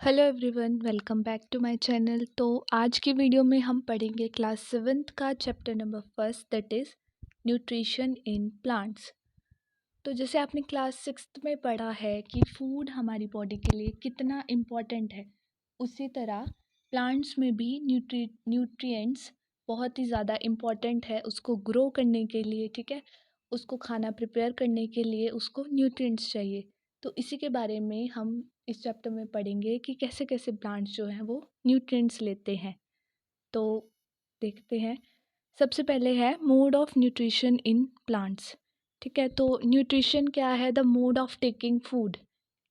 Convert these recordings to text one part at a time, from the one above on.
Hello everyone, welcome back to my channel. तो आज की वीडियो में हम पढ़ेंगे क्लास 7th का chapter number first, that is nutrition in plants. तो जैसे आपने क्लास 6th में पढ़ा है कि फूड हमारी बॉडी के लिए कितना इम्पॉर्टेंट है, उसी तरह प्लांट्स में भी न्यूट्रिएंट्स बहुत ही ज़्यादा इम्पॉर्टेंट है उसको ग्रो करने के लिए। ठीक है, उसको खाना प्रिपेयर करने के लिए उसको न्यूट्रिएंट्स चाहिए। तो इसी के बारे में हम इस चैप्टर में पढ़ेंगे कि कैसे कैसे प्लांट्स जो हैं वो न्यूट्रिएंट्स लेते हैं। तो देखते हैं। सबसे पहले है mode of nutrition in plants. ठीक है, तो न्यूट्रिशन क्या है? The mode of taking food,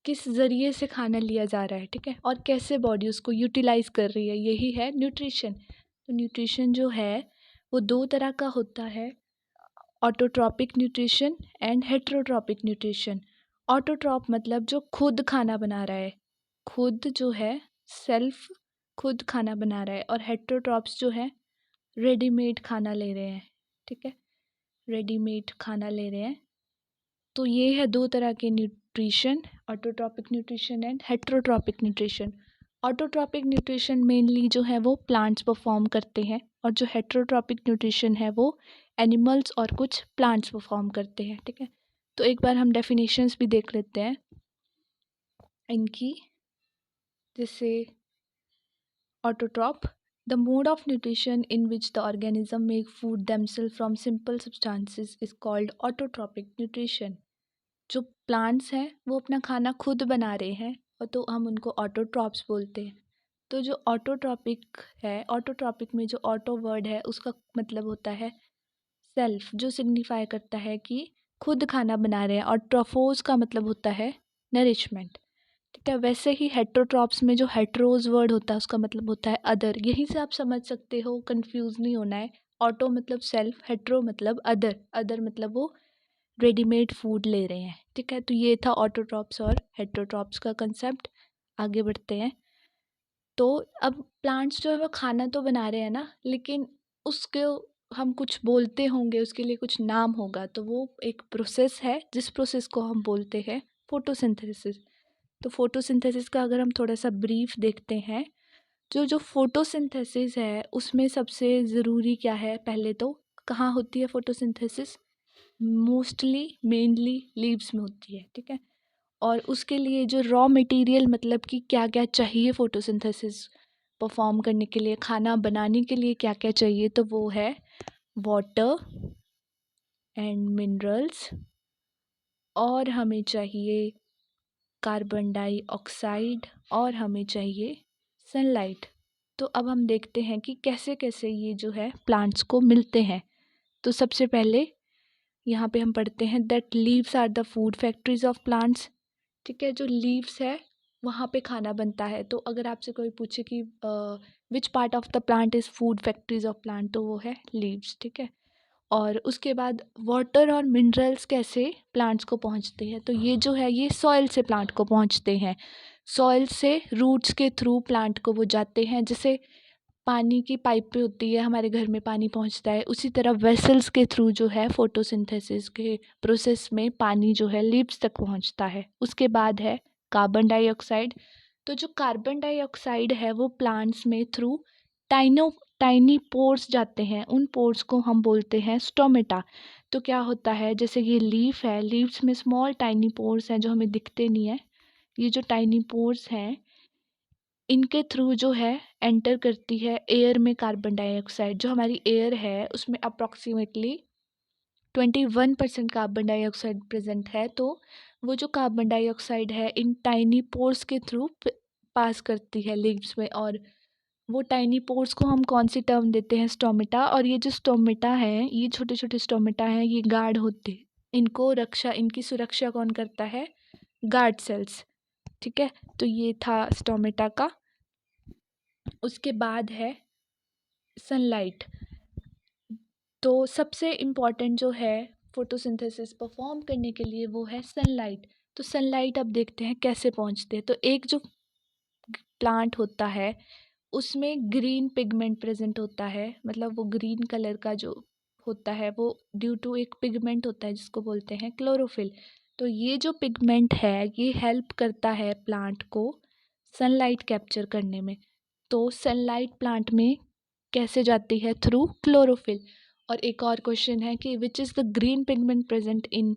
किस ज़रिए से खाना लिया जा रहा है। ठीक है, और कैसे बॉडी उसको यूटिलाइज कर रही है, यही है न्यूट्रिशन। तो न्यूट्रिशन जो है वो दो तरह का होता है, autotrophic nutrition and heterotrophic nutrition. Autotroph मतलब जो खुद खाना बना रहा है, खुद जो है सेल्फ खुद खाना बना रहा है, और हेट्रोट्रॉप्स जो है रेडीमेड खाना ले रहे हैं। ठीक है, रेडीमेड खाना ले रहे हैं। तो ये है दो तरह के nutrition, autotrophic nutrition and heterotrophic nutrition. Autotrophic nutrition mainly जो है वो प्लांट्स परफॉर्म करते हैं, और जो हेट्रोट्रॉपिक न्यूट्रिशन है वो एनिमल्स और कुछ प्लांट्स परफॉर्म करते हैं। ठीक है, तो एक बार हम डेफिनेशंस भी देख लेते हैं इनकी। जैसे autotroph, the mode of nutrition in which the organism make food themselves from simple substances is called autotrophic nutrition। जो प्लांट्स हैं वो अपना खाना खुद बना रहे हैं, और तो हम उनको ऑटोट्रॉप्स बोलते हैं। तो जो ऑटोट्रॉपिक है, ऑटोट्रॉपिक में जो ऑटो वर्ड है उसका मतलब होता है सेल्फ, जो सिग्निफाई करता है कि खुद खाना बना रहे हैं, और ट्रोफोस का मतलब होता है नरिशमेंट। ठीक है, वैसे ही हेट्रोट्रॉप्स में जो हेट्रोज वर्ड होता है उसका मतलब होता है अदर। यहीं से आप समझ सकते हो, कंफ्यूज नहीं होना है। ऑटो मतलब सेल्फ, हेट्रो मतलब अदर, अदर मतलब वो रेडीमेड फूड ले रहे हैं। ठीक है, तो ये था ऑटोट्रॉप्स और हेट्रोट्रॉप्स का कंसेप्ट। आगे बढ़ते हैं। तो अब प्लांट्स जो है वो खाना तो बना रहे हैं ना, लेकिन उसके हम कुछ बोलते होंगे, उसके लिए कुछ नाम होगा। तो वो एक प्रोसेस है जिस प्रोसेस को हम बोलते हैं फोटोसिंथेसिस। तो फोटोसिंथेसिस का अगर हम थोड़ा सा ब्रीफ देखते हैं, जो जो फोटोसिंथेसिस है उसमें सबसे ज़रूरी क्या है? पहले तो कहाँ होती है फोटोसिंथेसिस? मोस्टली मेनली लीव्स में होती है। ठीक है, और उसके लिए जो रॉ मटेरियल, मतलब कि क्या क्या चाहिए फोटोसिंथेसिस परफॉर्म करने के लिए, खाना बनाने के लिए क्या क्या चाहिए, तो वो है वाटर एंड मिनरल्स, और हमें चाहिए कार्बन डाइऑक्साइड, और हमें चाहिए सनलाइट। तो अब हम देखते हैं कि कैसे कैसे ये जो है प्लांट्स को मिलते हैं। तो सबसे पहले यहाँ पे हम पढ़ते हैं that leaves are the food factories of plants. ठीक है, जो लीव्स है वहाँ पे खाना बनता है। तो अगर आपसे कोई पूछे कि which part of the plant is food factories of plant, तो वो है लीव्स। ठीक है, और उसके बाद वाटर और मिनरल्स कैसे प्लांट्स को पहुंचते हैं, तो ये जो है ये सॉइल से प्लांट को पहुंचते हैं। सॉइल से रूट्स के थ्रू प्लांट को वो जाते हैं। जैसे पानी की पाइपें होती है, हमारे घर में पानी पहुंचता है, उसी तरह वेसल्स के थ्रू जो है फोटोसिंथेसिस के प्रोसेस में पानी जो है लीव्स तक पहुंचता है। उसके बाद है कार्बन डाइऑक्साइड। तो जो कार्बन डाइऑक्साइड है वो प्लांट्स में थ्रू टाइनो टाइनी पोर्स जाते हैं। उन पोर्स को हम बोलते हैं स्टोमेटा। तो क्या होता है, जैसे ये लीफ है, लीव्स में स्मॉल टाइनी पोर्स हैं जो हमें दिखते नहीं है। ये जो टाइनी पोर्स हैं इनके थ्रू जो है एंटर करती है एयर में कार्बन डाइऑक्साइड। जो हमारी एयर है उसमें अप्रॉक्सीमेटली 21% कार्बन डाइऑक्साइड प्रेजेंट है। तो वो जो कार्बन डाइऑक्साइड है इन टाइनी पोर्स के थ्रू पास करती है लीव्स में, और वो टाइनी पोर्स को हम कौन सी टर्म देते हैं? स्टोमेटा। और ये जो स्टोमेटा है, ये छोटे छोटे स्टोमेटा हैं, ये गार्ड होते हैं। इनको रक्षा, इनकी सुरक्षा कौन करता है? Guard cells. ठीक है, तो ये था स्टोमेटा का। उसके बाद है सनलाइट। तो सबसे इम्पॉर्टेंट जो है फोटोसिंथेसिस परफॉर्म करने के लिए वो है सनलाइट। तो सनलाइट अब देखते हैं कैसे पहुंचते हैं। तो एक जो प्लांट होता है उसमें ग्रीन पिगमेंट प्रेजेंट होता है, मतलब वो ग्रीन कलर का जो होता है वो ड्यू टू एक पिगमेंट होता है जिसको बोलते हैं क्लोरोफिल। तो ये जो पिगमेंट है ये हेल्प करता है प्लांट को सनलाइट कैप्चर करने में। तो सनलाइट प्लांट में कैसे जाती है? Through chlorophyll. और एक और क्वेश्चन है कि which is the green pigment present in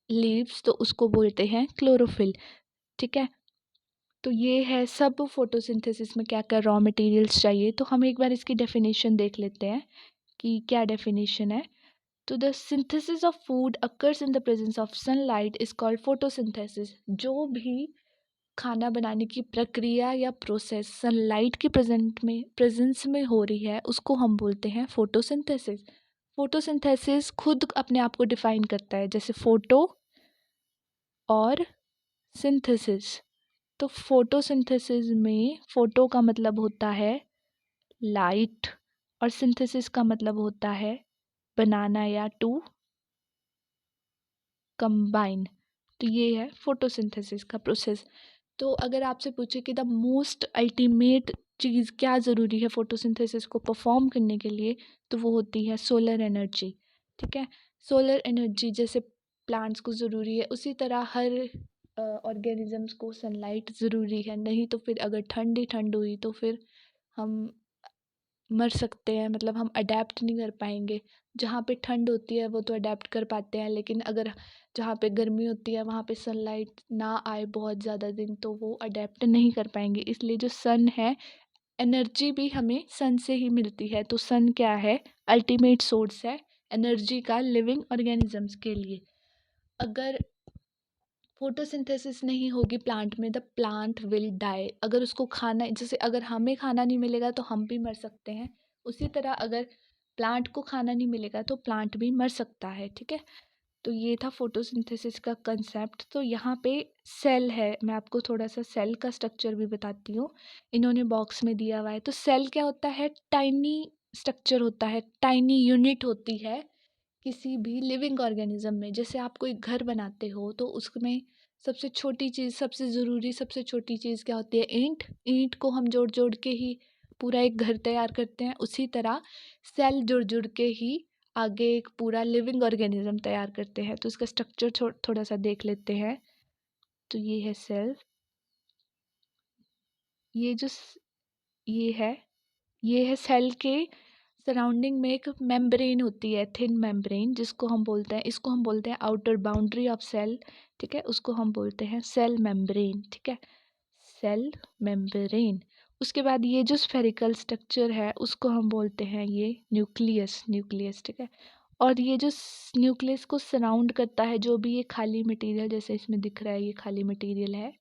leaves, तो उसको बोलते हैं क्लोरोफिल। ठीक है, तो ये है सब फोटोसिंथेसिस में क्या क्या रॉ मटेरियल्स चाहिए। तो हम एक बार इसकी डेफिनेशन देख लेते हैं कि क्या डेफिनेशन है। तो the synthesis of food occurs in the presence of sunlight is called photosynthesis. जो भी खाना बनाने की प्रक्रिया या प्रोसेस सनलाइट की प्रेजेंस में हो रही है उसको हम बोलते हैं फोटोसिंथेसिस। फोटोसिंथेसिस खुद अपने आप को डिफाइन करता है, जैसे फोटो और सिंथेसिस। तो फोटोसिंथेसिस में फोटो का मतलब होता है लाइट और सिंथेसिस का मतलब होता है बनाना या टू कंबाइन। तो ये है फोटोसिंथेसिस का प्रोसेस। तो अगर आपसे पूछे कि द मोस्ट अल्टीमेट चीज़ क्या ज़रूरी है फोटोसिंथेसिस को परफॉर्म करने के लिए, तो वो होती है सोलर एनर्जी। ठीक है, सोलर एनर्जी जैसे प्लांट्स को ज़रूरी है उसी तरह हर ऑर्गेनिजम्स को सनलाइट ज़रूरी है। नहीं तो फिर अगर ठंड ही ठंड हुई तो फिर हम मर सकते हैं, मतलब हम अडेप्ट नहीं कर पाएंगे। जहाँ पे ठंड होती है वो तो अडेप्ट कर पाते हैं, लेकिन अगर जहाँ पे गर्मी होती है वहाँ पे सनलाइट ना आए बहुत ज़्यादा दिन तो वो अडेप्ट नहीं कर पाएंगे। इसलिए जो सन है, एनर्जी भी हमें सन से ही मिलती है। तो सन क्या है? अल्टीमेट सोर्स है एनर्जी का लिविंग ऑर्गेनिजम्स के लिए। अगर फोटोसिंथेसिस नहीं होगी प्लांट में, द प्लांट विल डाई। अगर उसको खाना, जैसे अगर हमें खाना नहीं मिलेगा तो हम भी मर सकते हैं, उसी तरह अगर प्लांट को खाना नहीं मिलेगा तो प्लांट भी मर सकता है। ठीक है, तो ये था फोटोसिंथेसिस का कंसेप्ट। तो यहाँ पे सेल है, मैं आपको थोड़ा सा सेल का स्ट्रक्चर भी बताती हूँ। इन्होंने बॉक्स में दिया हुआ है। तो सेल क्या होता है? टाइनी स्ट्रक्चर होता है, टाइनी यूनिट होती है किसी भी लिविंग ऑर्गेनिज्म में। जैसे आप कोई घर बनाते हो तो उसमें सबसे छोटी चीज़, सबसे ज़रूरी सबसे छोटी चीज़ क्या होती है? ईंट। ईंट को हम जोड़ जोड़ के ही पूरा एक घर तैयार करते हैं। उसी तरह सेल जुड़ जुड़ के ही आगे एक पूरा लिविंग ऑर्गेनिज्म तैयार करते हैं। तो इसका स्ट्रक्चर थोड़ा सा देख लेते हैं। तो ये है सेल। ये जो ये है, ये है सेल के सराउंडिंग में एक मेम्ब्रेन होती है, थिन मेम्ब्रेन, जिसको हम बोलते हैं, इसको हम बोलते हैं आउटर बाउंड्री ऑफ सेल। ठीक है, उसको हम बोलते हैं सेल मेम्ब्रेन। ठीक है, सेल मेम्ब्रेन। उसके बाद ये जो स्फेरिकल स्ट्रक्चर है उसको हम बोलते हैं ये न्यूक्लियस। न्यूक्लियस, ठीक है। और ये जो न्यूक्लियस को सराउंड करता है जो भी ये खाली मटेरियल, जैसे इसमें दिख रहा है ये खाली मटेरियल है,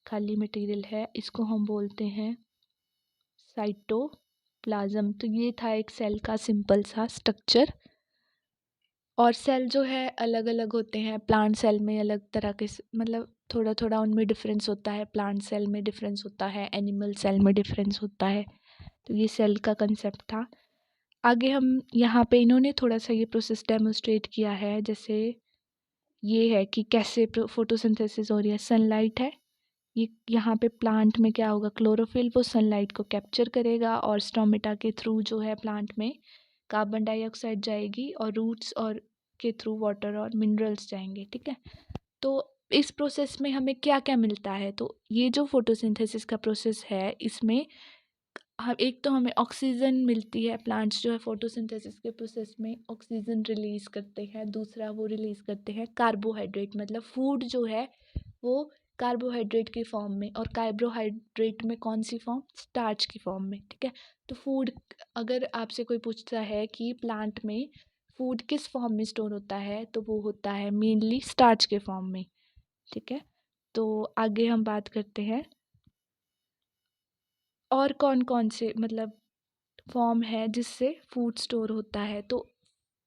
खाली मटेरियल है, इसको हम बोलते हैं साइटोप्लाज्म। तो ये था एक सेल का सिंपल सा स्ट्रक्चर। और सेल जो है अलग अलग होते हैं। प्लांट सेल में अलग तरह के मतलब थोड़ा थोड़ा उनमें डिफरेंस होता है। प्लांट सेल में डिफरेंस होता है, एनिमल सेल में डिफरेंस होता है। तो ये सेल का कंसेप्ट था। आगे हम यहाँ पे इन्होंने थोड़ा सा ये प्रोसेस डेमोस्ट्रेट किया है। जैसे ये है कि कैसे फोटोसिंथेसिस हो रही है। सनलाइट है, ये यहाँ पे प्लांट में क्या होगा? क्लोरोफिल वो सनलाइट को कैप्चर करेगा और स्टोमेटा के थ्रू जो है प्लांट में कार्बन डाइऑक्साइड जाएगी और रूट्स और के थ्रू वाटर और मिनरल्स जाएंगे। ठीक है, तो इस प्रोसेस में हमें क्या क्या मिलता है? तो ये जो फोटोसिंथेसिस का प्रोसेस है इसमें हम एक तो हमें ऑक्सीजन मिलती है। प्लांट्स जो है फोटोसिंथेसिस के प्रोसेस में ऑक्सीजन रिलीज करते हैं। दूसरा वो रिलीज करते हैं कार्बोहाइड्रेट, मतलब फूड जो है वो कार्बोहाइड्रेट की फॉर्म में। और कार्बोहाइड्रेट में कौन सी फॉर्म? स्टार्च की फॉर्म में। ठीक है, तो फूड, अगर आपसे कोई पूछता है कि प्लांट में फूड किस फॉर्म में स्टोर होता है तो वो होता है मेनली स्टार्च के फॉर्म में। ठीक है, तो आगे हम बात करते हैं और कौन कौन से मतलब फॉर्म है जिससे फूड स्टोर होता है। तो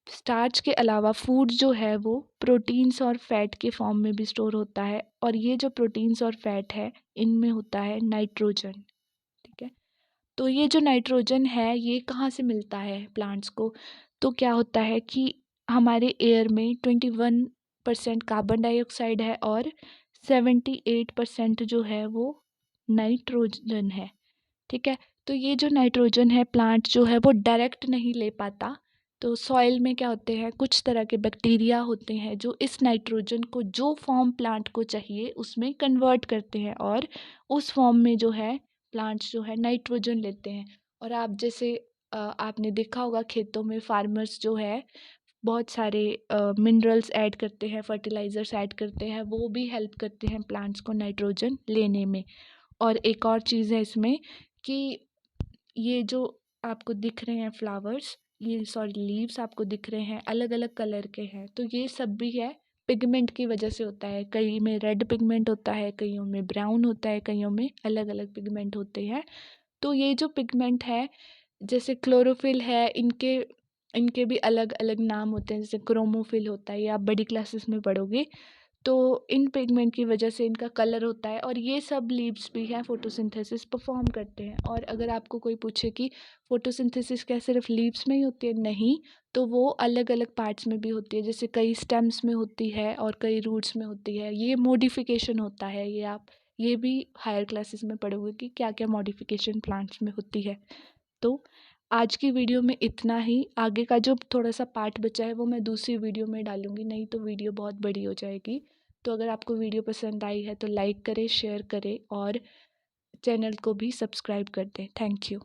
स्टार्च के अलावा फूड जो है वो प्रोटीन्स और फैट के फॉर्म में भी स्टोर होता है। और ये जो प्रोटीन्स और फैट है इनमें होता है नाइट्रोजन। ठीक है, तो ये जो नाइट्रोजन है ये कहाँ से मिलता है प्लांट्स को? तो क्या होता है कि हमारे एयर में 21% कार्बन डाइऑक्साइड है और 78% जो है वो नाइट्रोजन है। ठीक है, तो ये जो नाइट्रोजन है प्लांट जो है वो डायरेक्ट नहीं ले पाता। तो सॉइल में क्या होते हैं, कुछ तरह के बैक्टीरिया होते हैं जो इस नाइट्रोजन को जो फॉर्म प्लांट को चाहिए उसमें कन्वर्ट करते हैं और उस फॉर्म में जो है प्लांट्स जो है नाइट्रोजन लेते हैं। और आप जैसे आपने देखा होगा खेतों में फार्मर्स जो है बहुत सारे मिनरल्स ऐड करते हैं, फर्टिलाइज़र्स ऐड करते हैं, वो भी हेल्प करते हैं प्लांट्स को नाइट्रोजन लेने में। और एक और चीज़ है इसमें कि ये जो आपको दिख रहे हैं फ्लावर्स, ये सॉरी लीव्स आपको दिख रहे हैं अलग अलग कलर के हैं, तो ये सब भी है पिगमेंट की वजह से होता है। कई में रेड पिगमेंट होता है, कईयों में ब्राउन होता है, कईयों में अलग अलग पिगमेंट होते हैं। तो ये जो पिगमेंट है जैसे क्लोरोफिल है, इनके इनके भी अलग अलग नाम होते हैं, जैसे क्रोमोफिल होता है, ये आप बड़ी क्लासेस में पढ़ोगे। तो इन पिगमेंट की वजह से इनका कलर होता है और ये सब लीव्स भी हैं फोटोसिंथेसिस परफॉर्म करते हैं। और अगर आपको कोई पूछे कि फोटोसिंथेसिस क्या सिर्फ लीव्स में ही होती है, नहीं, तो वो अलग अलग पार्ट्स में भी होती है, जैसे कई स्टेम्स में होती है और कई रूट्स में होती है। ये मॉडिफिकेशन होता है, ये आप ये भी हायर क्लासेस में पढ़ोगे कि क्या क्या मॉडिफिकेशन प्लांट्स में होती है। तो आज की वीडियो में इतना ही। आगे का जो थोड़ा सा पार्ट बचा है वो मैं दूसरी वीडियो में डालूंगी, नहीं तो वीडियो बहुत बड़ी हो जाएगी। तो अगर आपको वीडियो पसंद आई है तो लाइक करें, शेयर करें और चैनल को भी सब्सक्राइब कर दें। Thank you.